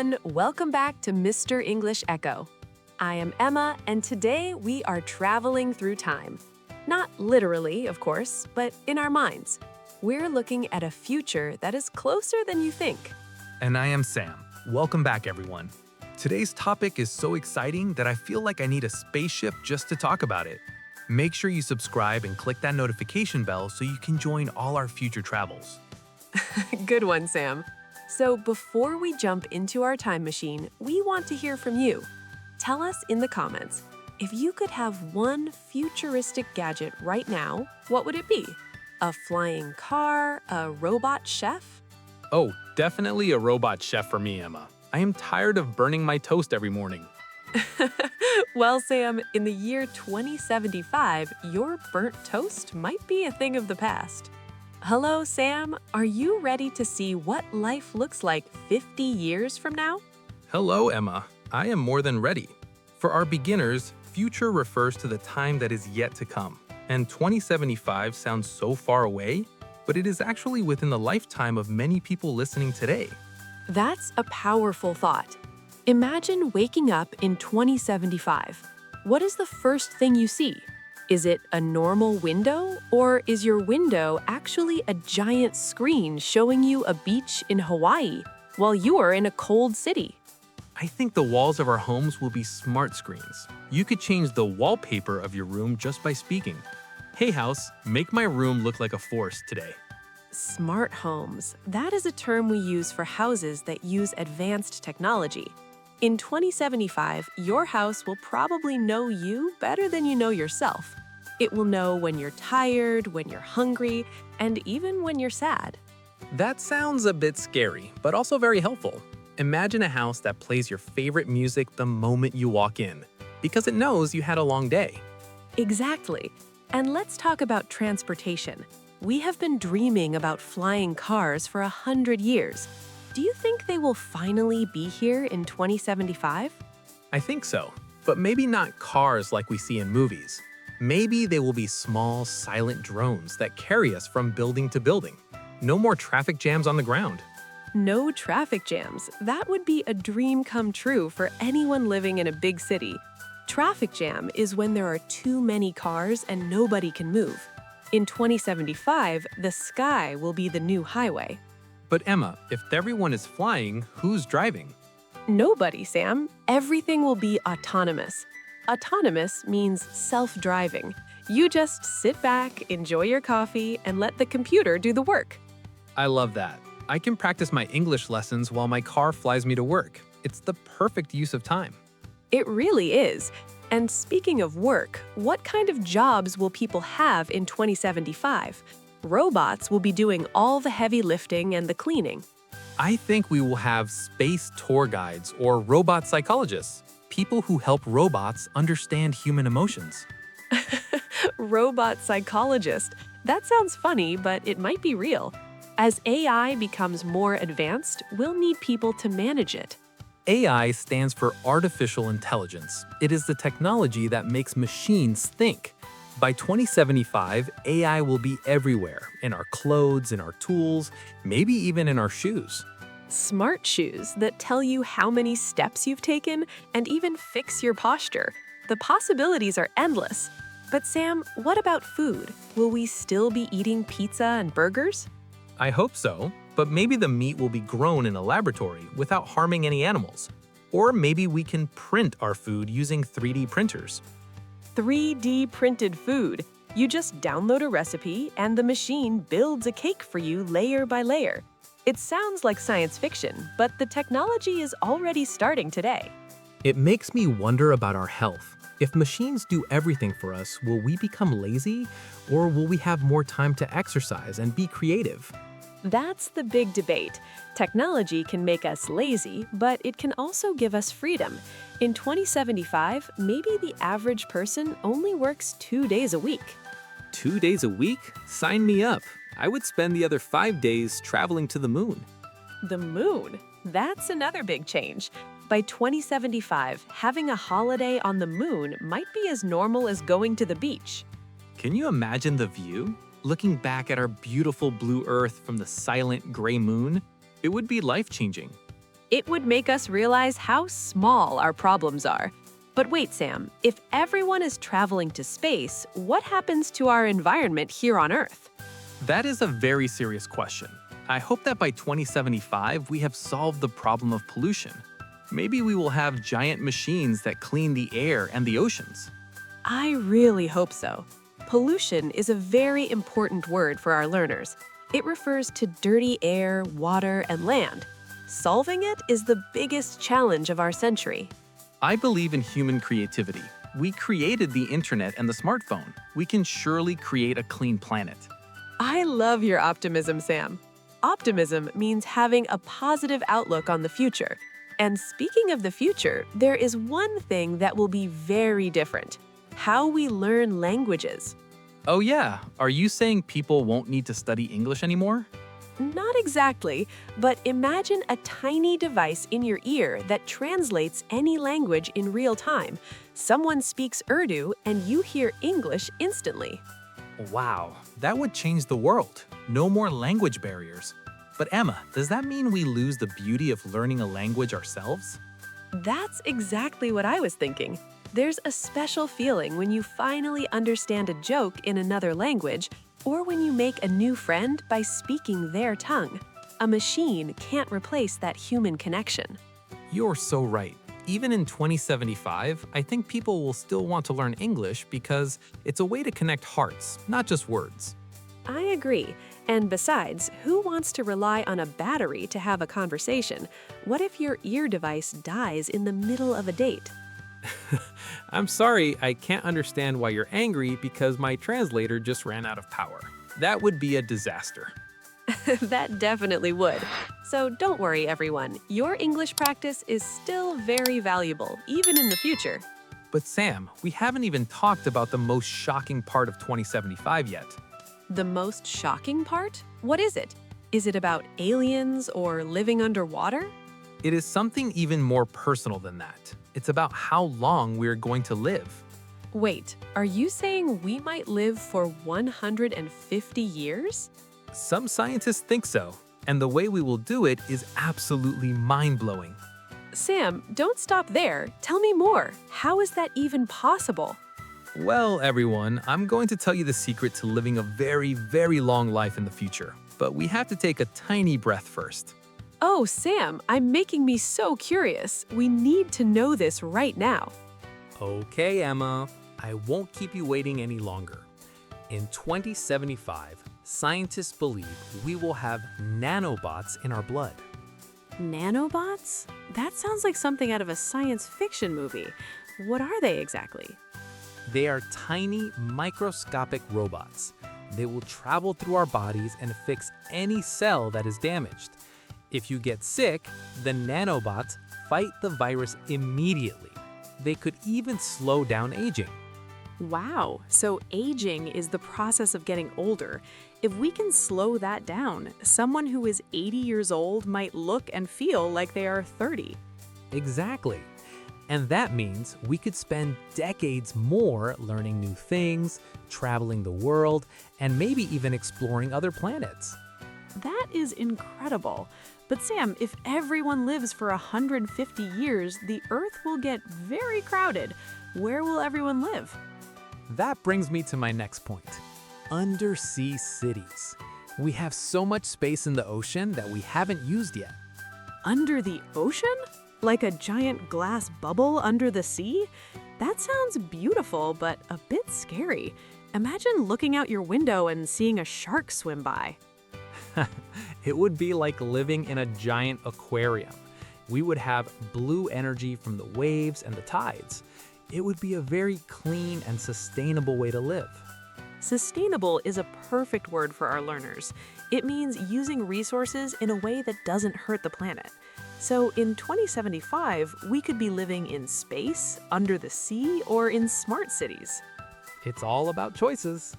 everyone! Welcome back to Mr. English Echo. I am Emma, and today we are traveling through time. Not literally, of course, but in our minds. We're looking at a future that is closer than you think. And I am Sam. Welcome back, everyone. Today's topic is so exciting that I feel like I need a spaceship just to talk about it. Make sure you subscribe and click that notification bell so you can join all our future travels. Good one, Sam. So before we jump into our time machine, we want to hear from you. Tell us in the comments, if you could have one futuristic gadget right now, what would it be? A flying car? A robot chef? Oh, definitely a robot chef for me, Emma. I am tired of burning my toast every morning. Well, Sam, in the year 2075, your burnt toast might be a thing of the past. Hello, Sam. Are you ready to see what life looks like 50 years from now? Hello, Emma. I am more than ready. For our beginners, future refers to the time that is yet to come. And 2075 sounds so far away, but it is actually within the lifetime of many people listening today. That's a powerful thought. Imagine waking up in 2075. What is the first thing you see? Is it a normal window, or is your window actually a giant screen showing you a beach in Hawaii while you are in a cold city? I think the walls of our homes will be smart screens. You could change the wallpaper of your room just by speaking. Hey house, make my room look like a forest today. Smart homes. That is a term we use for houses that use advanced technology. In 2075, your house will probably know you better than you know yourself. It will know when you're tired, when you're hungry, and even when you're sad. That sounds a bit scary, but also very helpful. Imagine a house that plays your favorite music the moment you walk in, because it knows you had a long day. Exactly. And let's talk about transportation. We have been dreaming about flying cars for 100 years. Do you think they will finally be here in 2075? I think so, but maybe not cars like we see in movies. Maybe they will be small, silent drones that carry us from building to building. No more traffic jams on the ground. No traffic jams. That would be a dream come true for anyone living in a big city. Traffic jam is when there are too many cars and nobody can move. In 2075, the sky will be the new highway. But Emma, if everyone is flying, who's driving? Nobody, Sam. Everything will be autonomous. Autonomous means self-driving. You just sit back, enjoy your coffee, and let the computer do the work. I love that. I can practice my English lessons while my car flies me to work. It's the perfect use of time. It really is. And speaking of work, what kind of jobs will people have in 2075? Robots will be doing all the heavy lifting and the cleaning. I think we will have space tour guides or robot psychologists, people who help robots understand human emotions. Robot psychologist. That sounds funny, but it might be real. As AI becomes more advanced, we'll need people to manage it. AI stands for artificial intelligence. It is the technology that makes machines think. By 2075, AI will be everywhere, in our clothes, in our tools, maybe even in our shoes. Smart shoes that tell you how many steps you've taken and even fix your posture. The possibilities are endless. But Sam, what about food? Will we still be eating pizza and burgers? I hope so, but maybe the meat will be grown in a laboratory without harming any animals. Or maybe we can print our food using 3D printers. 3D printed food. You just download a recipe and the machine builds a cake for you layer by layer. It sounds like science fiction, but the technology is already starting today. It makes me wonder about our health. If machines do everything for us, will we become lazy? Or will we have more time to exercise and be creative? That's the big debate. Technology can make us lazy, but it can also give us freedom. In 2075, maybe the average person only works 2 days a week. 2 days a week? Sign me up. I would spend the other 5 days traveling to the moon. The moon? That's another big change. By 2075, having a holiday on the moon might be as normal as going to the beach. Can you imagine the view? Looking back at our beautiful blue Earth from the silent gray moon, it would be life-changing. It would make us realize how small our problems are. But wait, Sam, if everyone is traveling to space, what happens to our environment here on Earth? That is a very serious question. I hope that by 2075 we have solved the problem of pollution. Maybe we will have giant machines that clean the air and the oceans. I really hope so. Pollution is a very important word for our learners. It refers to dirty air, water, and land. Solving it is the biggest challenge of our century. I believe in human creativity. We created the internet and the smartphone. We can surely create a clean planet. I love your optimism, Sam. Optimism means having a positive outlook on the future. And speaking of the future, there is one thing that will be very different: how we learn languages. Oh yeah, are you saying people won't need to study English anymore? Not exactly, but imagine a tiny device in your ear that translates any language in real time. Someone speaks Urdu and you hear English instantly. Wow, that would change the world. No more language barriers. But Emma, does that mean we lose the beauty of learning a language ourselves? That's exactly what I was thinking. There's a special feeling when you finally understand a joke in another language, or when you make a new friend by speaking their tongue. A machine can't replace that human connection. You're so right. Even in 2075, I think people will still want to learn English because it's a way to connect hearts, not just words. I agree. And besides, who wants to rely on a battery to have a conversation? What if your ear device dies in the middle of a date? I'm sorry, I can't understand why you're angry because my translator just ran out of power. That would be a disaster. That definitely would. So don't worry, everyone. Your English practice is still very valuable, even in the future. But Sam, we haven't even talked about the most shocking part of 2075 yet. The most shocking part? What is it? Is it about aliens or living underwater? It is something even more personal than that. It's about how long we're going to live. Wait, are you saying we might live for 150 years? Some scientists think so, and the way we will do it is absolutely mind-blowing. Sam, don't stop there. Tell me more. How is that even possible? Well, everyone, I'm going to tell you the secret to living a very, very long life in the future. But we have to take a tiny breath first. Oh, Sam, I'm making me so curious. We need to know this right now. Okay, Emma, I won't keep you waiting any longer. In 2075, scientists believe we will have nanobots in our blood. Nanobots? That sounds like something out of a science fiction movie. What are they exactly? They are tiny, microscopic robots. They will travel through our bodies and fix any cell that is damaged. If you get sick, the nanobots fight the virus immediately. They could even slow down aging. Wow, so aging is the process of getting older. If we can slow that down, someone who is 80 years old might look and feel like they are 30. Exactly. And that means we could spend decades more learning new things, traveling the world, and maybe even exploring other planets. That is incredible. But Sam, if everyone lives for 150 years, the Earth will get very crowded. Where will everyone live? That brings me to my next point. Undersea cities. We have so much space in the ocean that we haven't used yet. Under the ocean? Like a giant glass bubble under the sea? That sounds beautiful, but a bit scary. Imagine looking out your window and seeing a shark swim by. It would be like living in a giant aquarium. We would have blue energy from the waves and the tides. It would be a very clean and sustainable way to live. Sustainable is a perfect word for our learners. It means using resources in a way that doesn't hurt the planet. So in 2075, we could be living in space, under the sea, or in smart cities. It's all about choices.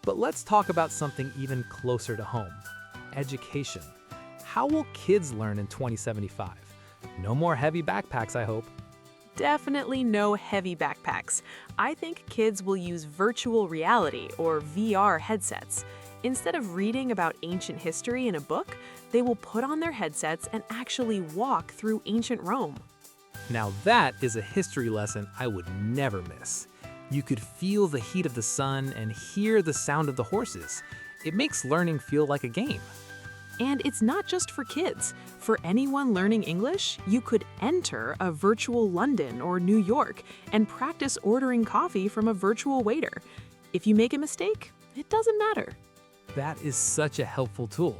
But let's talk about something even closer to home. Education. How will kids learn in 2075? No more heavy backpacks, I hope. Definitely no heavy backpacks. I think kids will use virtual reality or VR headsets. Instead of reading about ancient history in a book, they will put on their headsets and actually walk through ancient Rome. Now that is a history lesson I would never miss. You could feel the heat of the sun and hear the sound of the horses. It makes learning feel like a game. And it's not just for kids. For anyone learning English, you could enter a virtual London or New York and practice ordering coffee from a virtual waiter. If you make a mistake, it doesn't matter. That is such a helpful tool.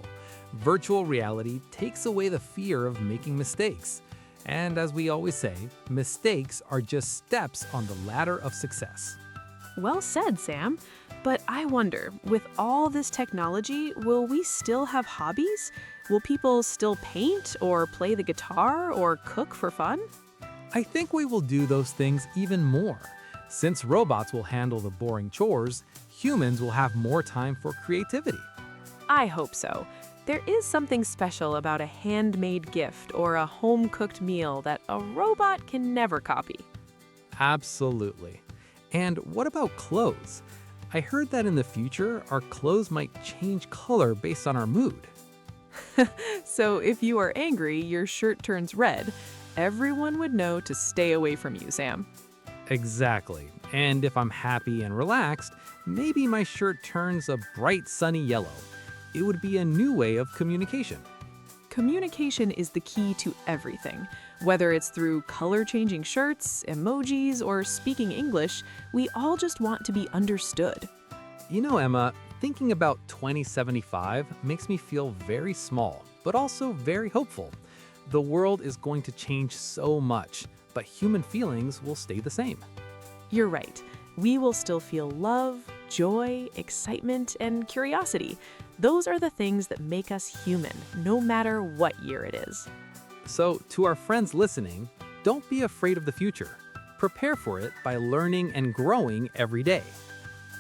Virtual reality takes away the fear of making mistakes. And as we always say, mistakes are just steps on the ladder of success. Well said, Sam. But I wonder, with all this technology, will we still have hobbies? Will people still paint or play the guitar or cook for fun? I think we will do those things even more. Since robots will handle the boring chores, humans will have more time for creativity. I hope so. There is something special about a handmade gift or a home-cooked meal that a robot can never copy. Absolutely. And what about clothes? I heard that in the future, our clothes might change color based on our mood. So if you are angry, your shirt turns red. Everyone would know to stay away from you, Sam. Exactly. And if I'm happy and relaxed, maybe my shirt turns a bright sunny yellow. It would be a new way of communication. Communication is the key to everything. Whether it's through color-changing shirts, emojis, or speaking English, we all just want to be understood. You know, Emma, thinking about 2075 makes me feel very small, but also very hopeful. The world is going to change so much, but human feelings will stay the same. You're right. We will still feel love, joy, excitement, and curiosity. Those are the things that make us human, no matter what year it is. So, to our friends listening, don't be afraid of the future. Prepare for it by learning and growing every day.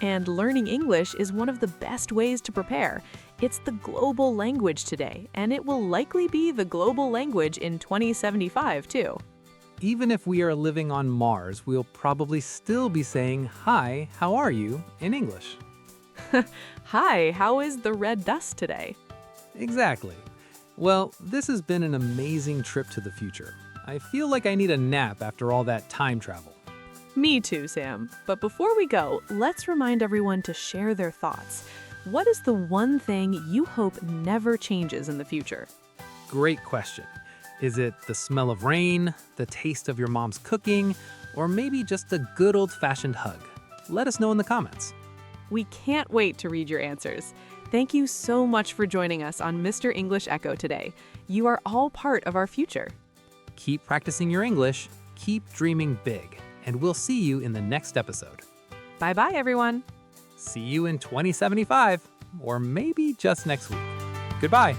And learning English is one of the best ways to prepare. It's the global language today, and it will likely be the global language in 2075 too. Even if we are living on Mars, we'll probably still be saying, "Hi, how are you?" in English. Hi, how is the red dust today? Exactly. Well, this has been an amazing trip to the future. I feel like I need a nap after all that time travel. Me too, Sam. But before we go, let's remind everyone to share their thoughts. What is the one thing you hope never changes in the future? Great question. Is it the smell of rain, the taste of your mom's cooking, or maybe just a good old-fashioned hug? Let us know in the comments. We can't wait to read your answers. Thank you so much for joining us on Mr. English Echo today. You are all part of our future. Keep practicing your English, keep dreaming big, and we'll see you in the next episode. Bye-bye, everyone. See you in 2075, or maybe just next week. Goodbye.